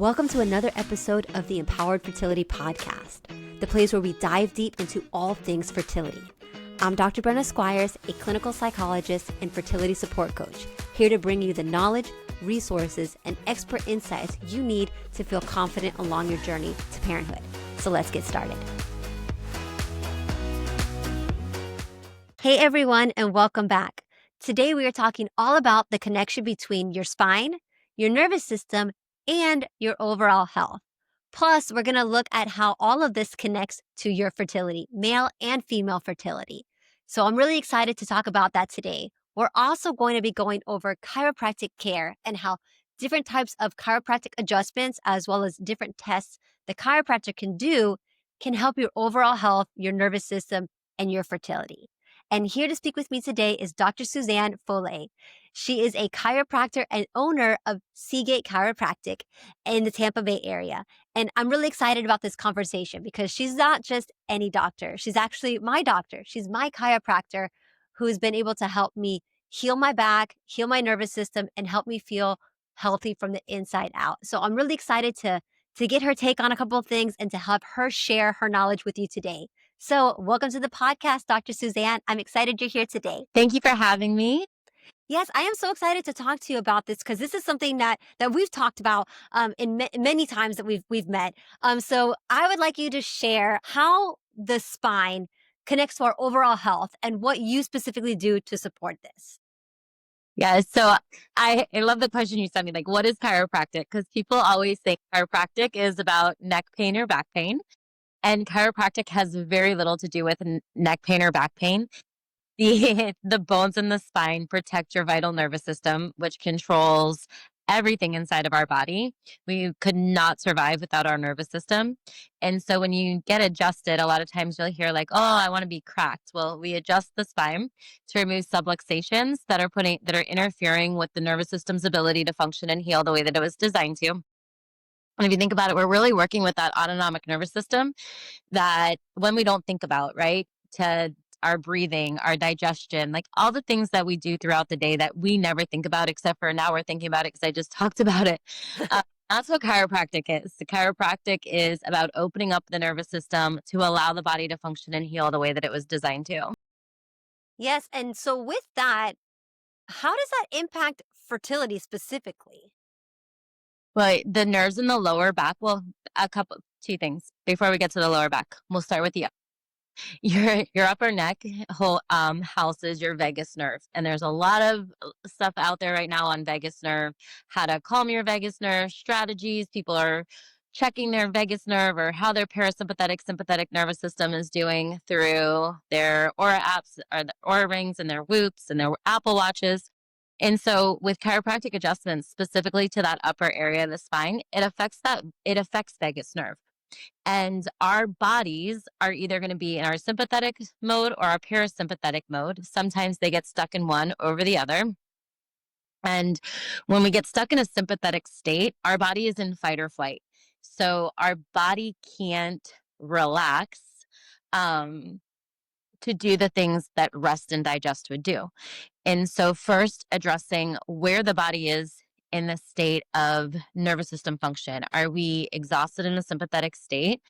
Welcome to another episode of the Empowered Fertility Podcast, the place where we dive deep into all things fertility. I'm Dr. Brenna Squires, a clinical psychologist and fertility support coach, here to bring you the knowledge, resources, and expert insights you need to feel confident along your journey to parenthood. So let's get started. Hey everyone, and welcome back. Today we are talking all about the connection between your spine, your nervous system, and your overall health. Plus, we're going to look at how all of this connects to your fertility, male and female fertility. So I'm really excited to talk about that today. We're also going to be going over chiropractic care and how different types of chiropractic adjustments, as well as different tests the chiropractor can do, can help your overall health, your nervous system, and your fertility. And here to speak with me today is Dr. Suzanne Foley. She is a chiropractor and owner of Seagate Chiropractic in the Tampa Bay area. And I'm really excited about this conversation because she's not just any doctor. She's actually my doctor. She's my chiropractor who's been able to help me heal my back, heal my nervous system, and help me feel healthy from the inside out. So I'm really excited to get her take on a couple of things and to help her share her knowledge with you today. So welcome to the podcast, Dr. Suzanne. I'm excited you're here today. Thank you for having me. Yes, I am so excited to talk to you about this because this is something that we've talked about in many times that we've met. So I would like you to share how the spine connects to our overall health and what you specifically do to support this. Yeah, so I love the question you sent me, like, what is chiropractic? Because people always think chiropractic is about neck pain or back pain. And chiropractic has very little to do with neck pain or back pain. The bones in the spine protect your vital nervous system, which controls everything inside of our body. We could not survive without our nervous system. And so when you get adjusted, a lot of times you'll hear like, oh, I want to be cracked. Well, we adjust the spine to remove subluxations that are interfering with the nervous system's ability to function and heal the way that it was designed to. And if you think about it, we're really working with that autonomic nervous system that when we don't think about, right? To our breathing, our digestion, like all the things that we do throughout the day that we never think about, except for now we're thinking about it because I just talked about it. That's what chiropractic is. The chiropractic is about opening up the nervous system to allow the body to function and heal the way that it was designed to. Yes. And so with that, how does that impact fertility specifically? Well, the nerves in the lower back, well, two things before we get to the lower back. We'll start with your upper neck houses your vagus nerve. And there's a lot of stuff out there right now on vagus nerve, how to calm your vagus nerve, strategies. People are checking their vagus nerve or how their parasympathetic, sympathetic nervous system is doing through their Aura apps or the Aura rings and their Whoops and their Apple Watches. And so with chiropractic adjustments, specifically to that upper area of the spine, it affects vagus nerve. And our bodies are either going to be in our sympathetic mode or our parasympathetic mode. Sometimes they get stuck in one over the other. And when we get stuck in a sympathetic state, our body is in fight or flight. So our body can't relax to do the things that rest and digest would do. And so first addressing where the body is in the state of nervous system function. Are we exhausted in a sympathetic state?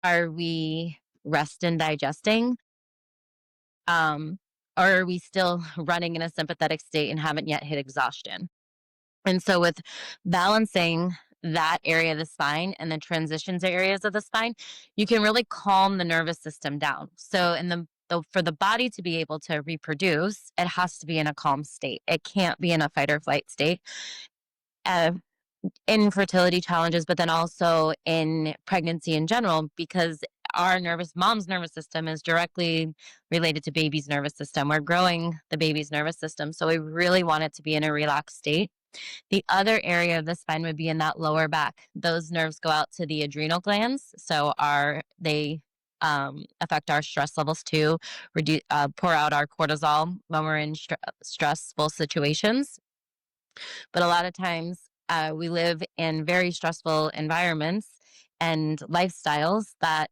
Are we rest and digesting? Or are we still running in a sympathetic state and haven't yet hit exhaustion? And so with balancing that area of the spine and the transitions areas of the spine, you can really calm the nervous system down. So for the body to be able to reproduce, it has to be in a calm state. It can't be in a fight or flight state. In fertility challenges, but then also in pregnancy in general, because our mom's nervous system is directly related to baby's nervous system. We're growing the baby's nervous system. So we really want it to be in a relaxed state. The other area of the spine would be in that lower back. Those nerves go out to the adrenal glands. So they affect our stress levels too, pour out our cortisol when we're in stressful situations. But a lot of times we live in very stressful environments and lifestyles that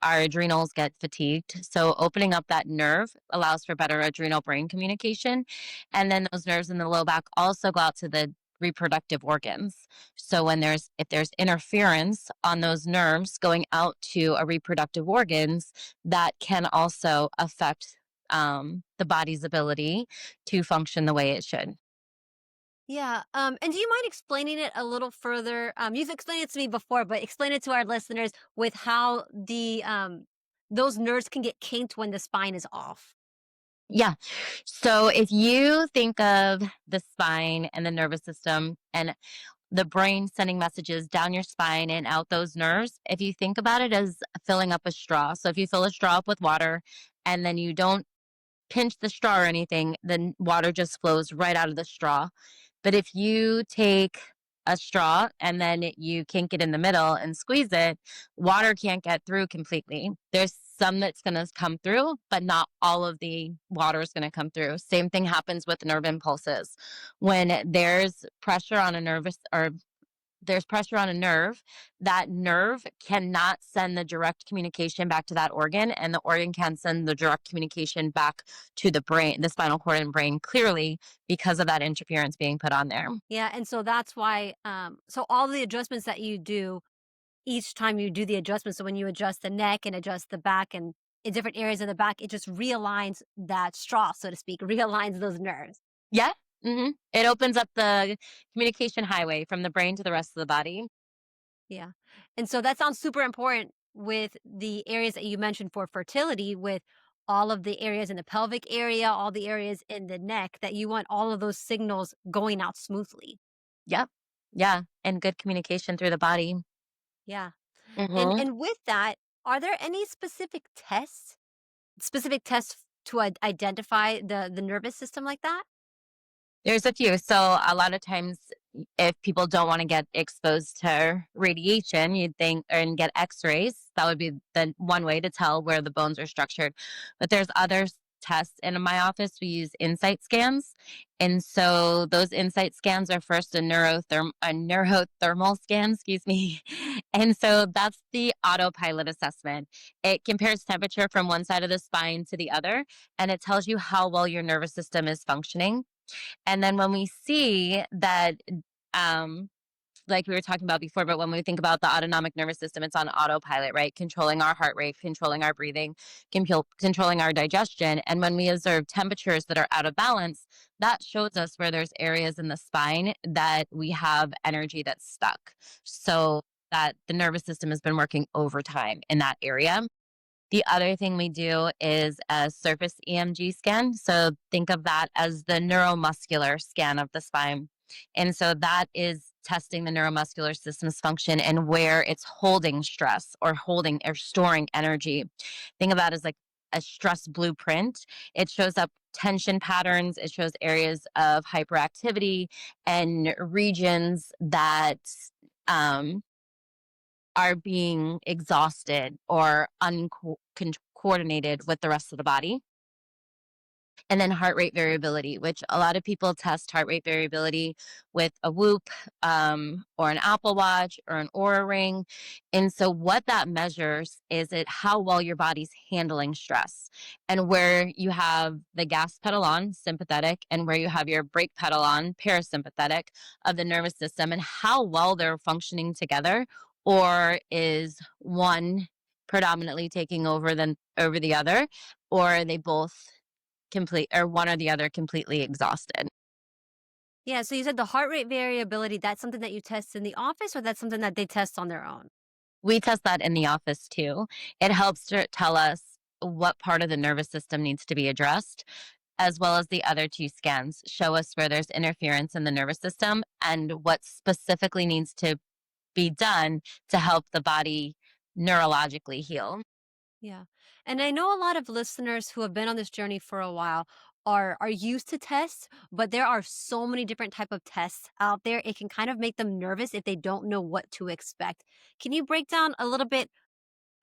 our adrenals get fatigued. So opening up that nerve allows for better adrenal brain communication. And then those nerves in the low back also go out to the reproductive organs. So if there's interference on those nerves going out to a reproductive organs, that can also affect the body's ability to function the way it should. Yeah. And do you mind explaining it a little further? You've explained it to me before, but explain it to our listeners with how the those nerves can get kinked when the spine is off. Yeah. So if you think of the spine and the nervous system and the brain sending messages down your spine and out those nerves, if you think about it as filling up a straw. So if you fill a straw up with water and then you don't pinch the straw or anything, then water just flows right out of the straw. But if you take a straw and then you kink it in the middle and squeeze it, water can't get through completely. There's some that's going to come through, but not all of the water is going to come through. Same thing happens with nerve impulses. When there's pressure on a nerve, that nerve cannot send the direct communication back to that organ, and the organ can send the direct communication back to the brain, the spinal cord and brain clearly because of that interference being put on there. Yeah, and so that's why so all the adjustments that you do each time you do the adjustment, so when you adjust the neck and adjust the back and in different areas of the back, it just realigns that straw, so to speak, realigns those nerves. Yeah. It opens up the communication highway from the brain to the rest of the body. Yeah. And so that sounds super important with the areas that you mentioned for fertility, with all of the areas in the pelvic area, all the areas in the neck, that you want all of those signals going out smoothly. Yep. Yeah. And good communication through the body. Yeah. hmm And with that, are there any specific tests to identify the nervous system like that? There's a few. So a lot of times, if people don't want to get exposed to radiation, you'd think, and get X-rays, that would be the one way to tell where the bones are structured. But there's other tests. And in my office, we use insight scans, and so those insight scans are first a neurothermal scan, excuse me. And so that's the autopilot assessment. It compares temperature from one side of the spine to the other, and it tells you how well your nervous system is functioning. And then when we see that, um, like we were talking about before, but when we think about the autonomic nervous system, it's on autopilot, right? Controlling our heart rate, controlling our breathing, controlling our digestion. And when we observe temperatures that are out of balance, that shows us where there's areas in the spine that we have energy that's stuck. So that the nervous system has been working overtime in that area. The other thing we do is a surface EMG scan. So think of that as the neuromuscular scan of the spine. And so that is testing the neuromuscular system's function and where it's holding stress or holding or storing energy. Think of that as like a stress blueprint. It shows up tension patterns, it shows areas of hyperactivity and regions that um, are being exhausted or uncoordinated with the rest of the body. And then heart rate variability, which a lot of people test heart rate variability with a Whoop or an Apple Watch or an Aura Ring. And so, what that measures is how well your body's handling stress, and where you have the gas pedal on, sympathetic, and where you have your brake pedal on, parasympathetic, of the nervous system, and how well they're functioning together, or is one predominantly taking over the other, or are they both complete, or one or the other completely exhausted. Yeah, so you said the heart rate variability, that's something that you test in the office, or that's something that they test on their own? We test that in the office too. It helps to tell us what part of the nervous system needs to be addressed, as well as the other two scans show us where there's interference in the nervous system and what specifically needs to be done to help the body neurologically heal. Yeah. And I know a lot of listeners who have been on this journey for a while are used to tests, but there are so many different type of tests out there. It can kind of make them nervous if they don't know what to expect. Can you break down a little bit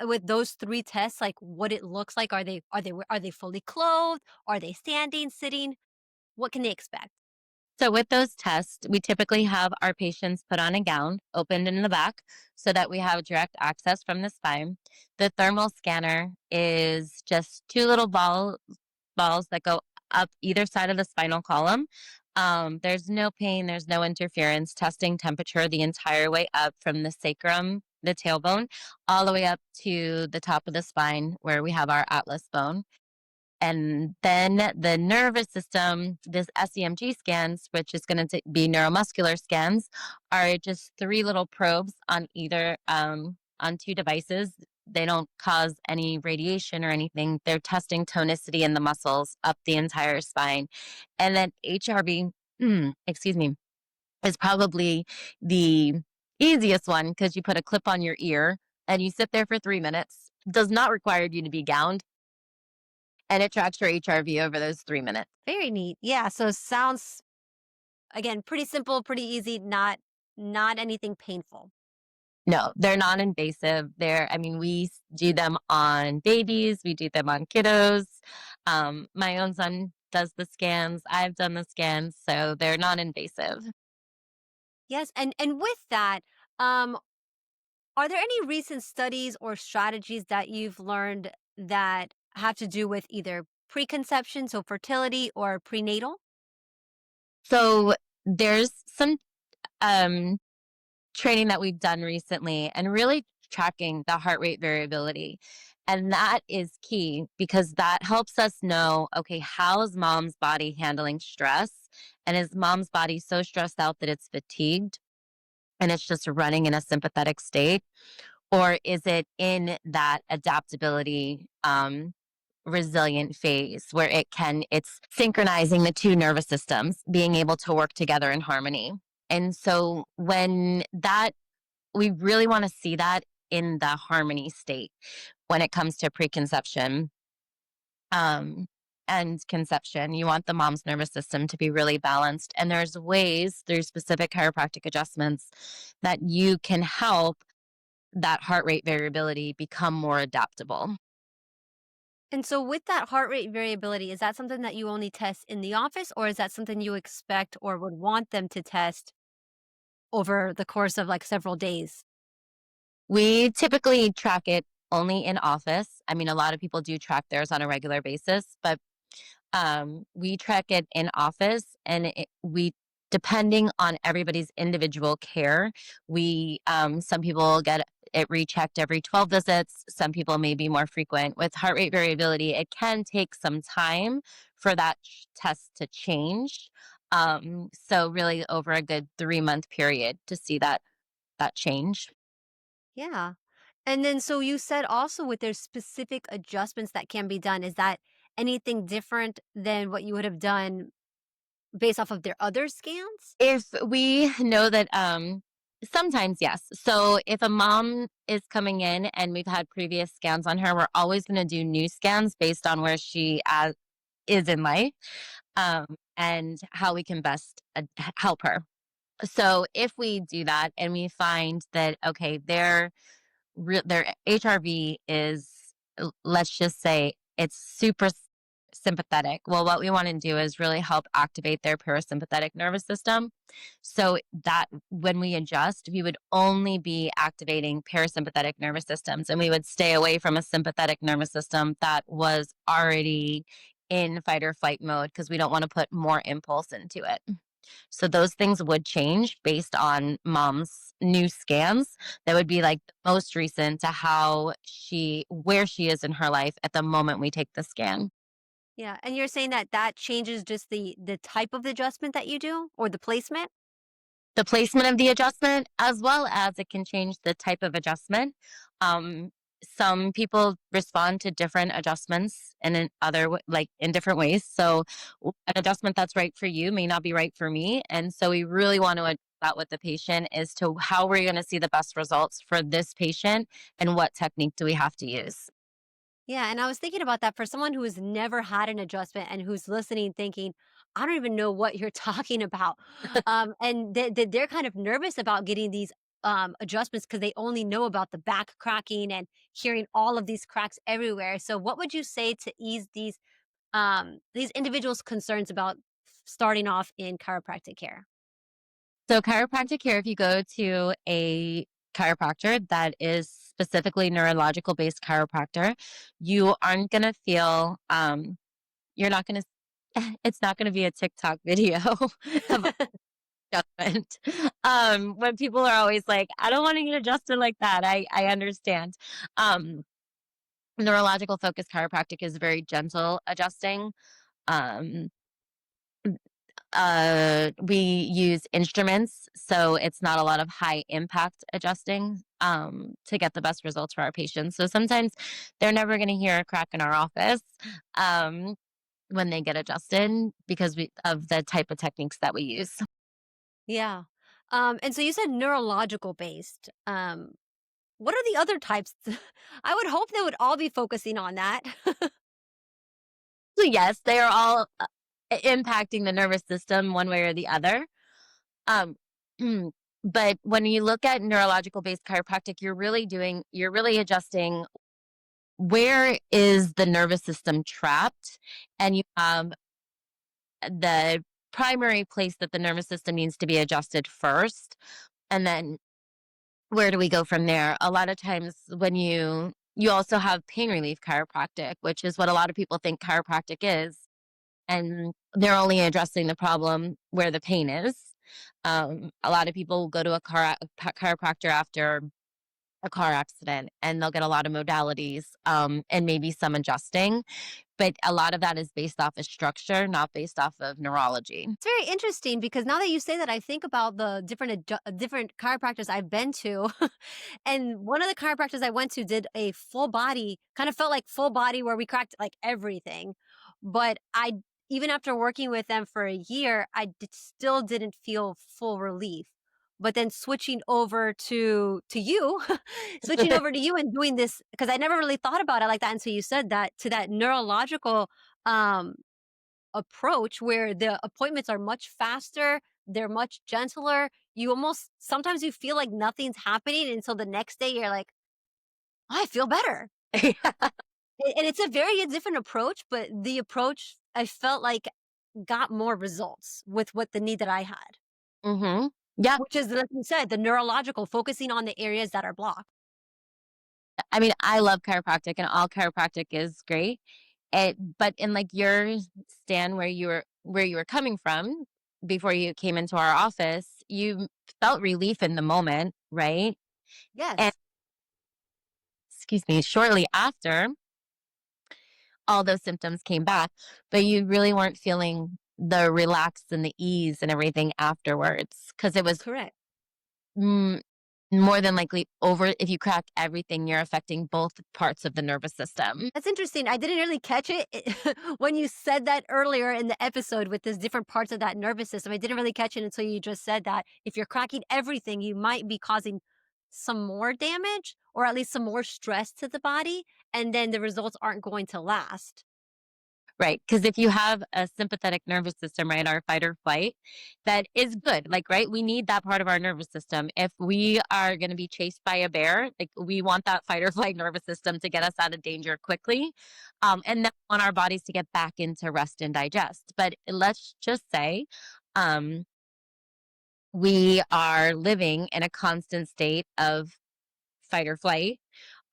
with those three tests, like what it looks like? Are they fully clothed? Are they standing, sitting? What can they expect? So, with those tests, we typically have our patients put on a gown, opened in the back, so that we have direct access from the spine. The thermal scanner is just two little balls that go up either side of the spinal column. There's no pain, there's no interference, testing temperature the entire way up from the sacrum, the tailbone, all the way up to the top of the spine where we have our atlas bone. And then the nervous system, this SEMG scans, which is going to be neuromuscular scans, are just three little probes on either, on two devices. They don't cause any radiation or anything. They're testing tonicity in the muscles up the entire spine. And then HRV, excuse me, is probably the easiest one because you put a clip on your ear and you sit there for 3 minutes. Does not require you to be gowned, and it tracks your HRV over those 3 minutes. Very neat. Yeah. So sounds again pretty simple, pretty easy, not anything painful. No, they're non-invasive. I mean, we do them on babies, we do them on kiddos. My own son does the scans. I've done the scans, so they're non-invasive. Yes, and with that, um, are there any recent studies or strategies that you've learned that have to do with either preconception, so fertility, or prenatal? So there's some um, training that we've done recently and really tracking the heart rate variability. And that is key because that helps us know, okay, how is mom's body handling stress? And is mom's body so stressed out that it's fatigued and it's just running in a sympathetic state? Or is it in that adaptability, resilient phase where it's synchronizing the two nervous systems, being able to work together in harmony? And so we really want to see that in the harmony state when it comes to preconception, um, and conception. You want the mom's nervous system to be really balanced. And there's ways through specific chiropractic adjustments that you can help that heart rate variability become more adaptable. And so, with that heart rate variability, is that something that you only test in the office, or is that something you expect or would want them to test over the course of like several days? We typically track it only in office. I mean, a lot of people do track theirs on a regular basis, but we track it in office, and depending on everybody's individual care, some people get it rechecked every 12 visits. Some people may be more frequent. With heart rate variability, it can take some time for that test to change. So really over a good 3 month period to see that change. Yeah. And then, so you said also with there's specific adjustments that can be done. Is that anything different than what you would have done based off of their other scans? If we know that, sometimes yes. So if a mom is coming in and we've had previous scans on her, we're always going to do new scans based on where she is in life, and how we can best help her. So if we do that and we find that, okay, their HRV is, let's just say, it's super sympathetic. Well, what we want to do is really help activate their parasympathetic nervous system. So that when we adjust, we would only be activating parasympathetic nervous systems, and we would stay away from a sympathetic nervous system that was already in fight or flight mode because we don't want to put more impulse into it. So those things would change based on mom's new scans. That would be like the most recent to where she is in her life at the moment we take the scan. Yeah. And you're saying that that changes just the type of adjustment that you do or the placement? The placement of the adjustment, as well as it can change the type of adjustment. Um, some people respond to different adjustments and like in different ways. So an adjustment that's right for you may not be right for me. And so we really want to adjust that with the patient as to how we're going to see the best results for this patient and what technique do we have to use. Yeah, and I was thinking about that for someone who has never had an adjustment and who's listening thinking, "I don't even know what you're talking about." And they're kind of nervous about getting these adjustments because they only know about the back cracking and hearing all of these cracks everywhere. So, what would you say to ease these individuals' concerns about starting off in chiropractic care? So chiropractic care, if you go to a chiropractor that is specifically neurological based chiropractor, you aren't going to feel, you're not going to It's not gonna be a TikTok video of adjustment. When people are always like, "I don't wanna get adjusted like that," I understand. Um, Neurological focused chiropractic is very gentle adjusting. Um, we use instruments, so it's not a lot of high impact adjusting, to get the best results for our patients. So sometimes they're never gonna hear a crack in our office, um, when they get adjusted because of the type of techniques that we use. Yeah. And so you said neurological based. What are the other types? I would hope they would all be focusing on that. So yes, they are all impacting the nervous system one way or the other. Um, but when you look at neurological based chiropractic, you're really adjusting where is the nervous system trapped, and you have the primary place that the nervous system needs to be adjusted first, and then where do we go from there? A lot of times when you also have pain relief chiropractic, which is what a lot of people think chiropractic is, and they're only addressing the problem where the pain is. A lot of people go to a chiropractor after a car accident and they'll get a lot of modalities, and maybe some adjusting, but a lot of that is based off of structure, not based off of neurology. It's very interesting because now that you say that, I think about the different chiropractors I've been to, and one of the chiropractors I went to did a full body, kind of felt like full body where we cracked like everything. But I, even after working with them for a year, still didn't feel full relief. But then switching over to you, switching over to you and doing this because I never really thought about it like that until you said that, to that neurological um approach where the appointments are much faster, they're much gentler. You almost sometimes you feel like nothing's happening until the next day you're like, "Oh, I feel better." And it's a very different approach, but the approach I felt like got more results with what the need that I had, Hmm. Yeah. which is like you said, the neurological, focusing on the areas that are blocked. I mean, I love chiropractic and all chiropractic is great. But in like your stand where you were coming from before you came into our office, you felt relief in the moment, right? And Yes, excuse me, shortly after, all those symptoms came back, but you really weren't feeling the relax and the ease and everything afterwards because it was correct. mm, more than likely over. If you crack everything, you're affecting both parts of the nervous system. That's interesting. I didn't really catch when you said that earlier in the episode with this different parts of that nervous system. I didn't really catch it until you just said that if you're cracking everything, you might be causing some more damage or at least some more stress to the body, and then the results aren't going to last. Right, because if you have a sympathetic nervous system, right, our fight or flight, that is good, like, right, we need that part of our nervous system. If we are gonna be chased by a bear, like, we want that fight or flight nervous system to get us out of danger quickly, and then we want our bodies to get back into rest and digest. But let's just say, um, we are living in a constant state of fight or flight,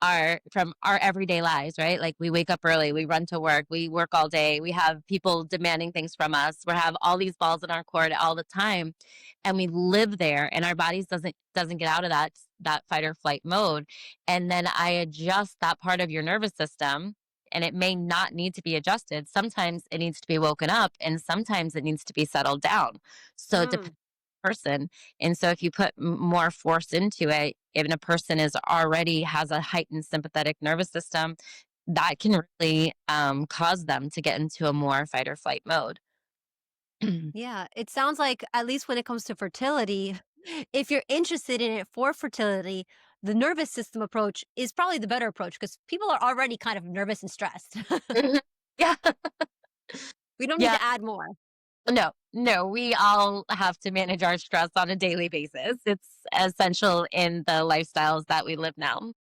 our everyday lives, right? Like we wake up early, we run to work, we work all day, we have people demanding things from us, we have all these balls in our court all the time, and we live there, and our bodies doesn't get out of that fight or flight mode. And then I adjust that part of your nervous system, and it may not need to be adjusted. Sometimes it needs to be woken up, and sometimes it needs to be settled down. So it depends Mm, person. And so if you put more force into it, if a person is already has a heightened sympathetic nervous system, that can really cause them to get into a more fight or flight mode. yeah, it sounds like at least when it comes to fertility, if you're interested in it for fertility, the nervous system approach is probably the better approach because people are already kind of nervous and stressed. Mhm. Yeah. We don't need Yeah. to add more. No, no, we all have to manage our stress on a daily basis. It's essential in the lifestyles that we live now.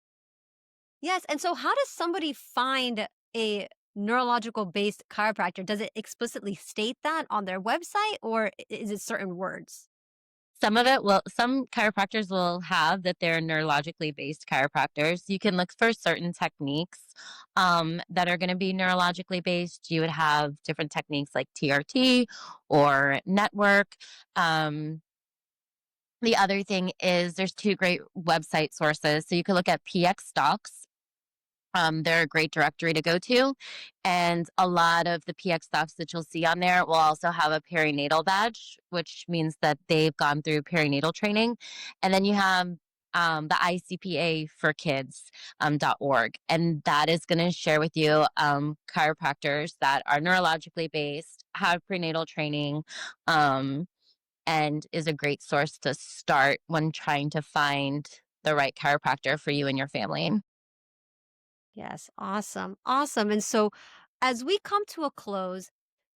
Yes, and so how does somebody find a neurological based chiropractor? Does it explicitly state that on their website or is it certain words? Some chiropractors will have that they're neurologically based chiropractors. You can look for certain techniques that are going to be neurologically based. You would have different techniques like TRT or network. Um, the other thing is there's two great website sources. So you can look at PX Docs. They're a great directory to go to. And a lot of the PX stocks that you'll see on there will also have a perinatal badge, which means that they've gone through perinatal training. And then you have the ICPA for kids .org. And that is going to share with you chiropractors that are neurologically based, have prenatal training, and is a great source to start when trying to find the right chiropractor for you and your family. Yes, awesome. Awesome. And so, as we come to a close,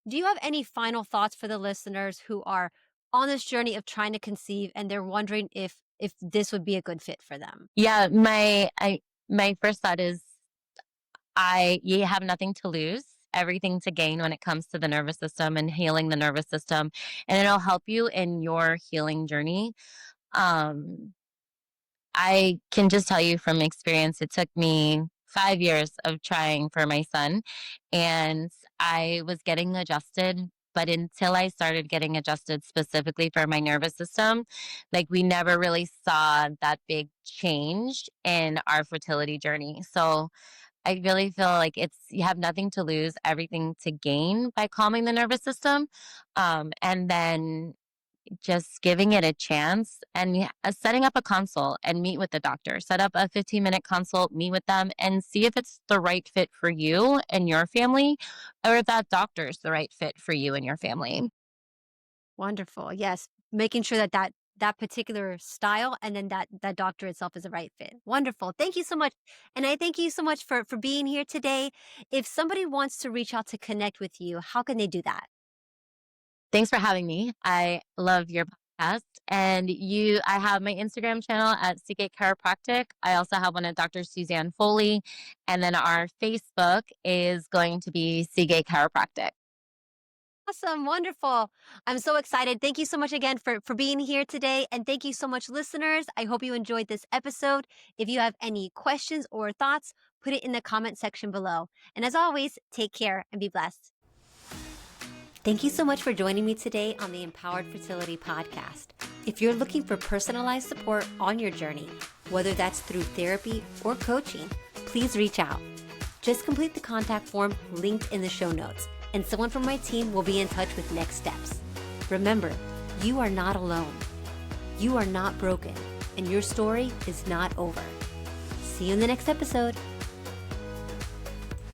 do you have any final thoughts for the listeners who are on this journey of trying to conceive and they're wondering if this would be a good fit for them? Yeah, my first thought is you have nothing to lose, everything to gain when it comes to the nervous system and healing the nervous system, and it'll help you in your healing journey. Um, I can just tell you from experience, it took me 5 years of trying for my son, and I was getting adjusted. But until I started getting adjusted specifically for my nervous system, like we never really saw that big change in our fertility journey. So I really feel like you have nothing to lose, everything to gain by calming the nervous system. And then just giving it a chance and setting up a consult and meet with the doctor. Set up a 15-minute consult, meet with them, and see if it's the right fit for you and your family, or if that doctor is the right fit for you and your family. Wonderful. Yes, making sure that particular style and then that doctor itself is the right fit. Wonderful. Thank you so much. And I thank you so much for being here today. If somebody wants to reach out to connect with you, how can they do that? Thanks for having me. I love your podcast. And I have my Instagram channel at CK Chiropractic. I also have one at Dr. Suzanne Foley. And then our Facebook is going to be CK Chiropractic. Awesome. Wonderful. I'm so excited. Thank you so much again for being here today. And thank you so much, listeners. I hope you enjoyed this episode. If you have any questions or thoughts, put it in the comment section below. And as always, take care and be blessed. Thank you so much for joining me today on the Empowered Fertility Podcast. If you're looking for personalized support on your journey, whether that's through therapy or coaching, please reach out. Just complete the contact form linked in the show notes, and someone from my team will be in touch with next steps. Remember, you are not alone. You are not broken, and your story is not over. See you in the next episode.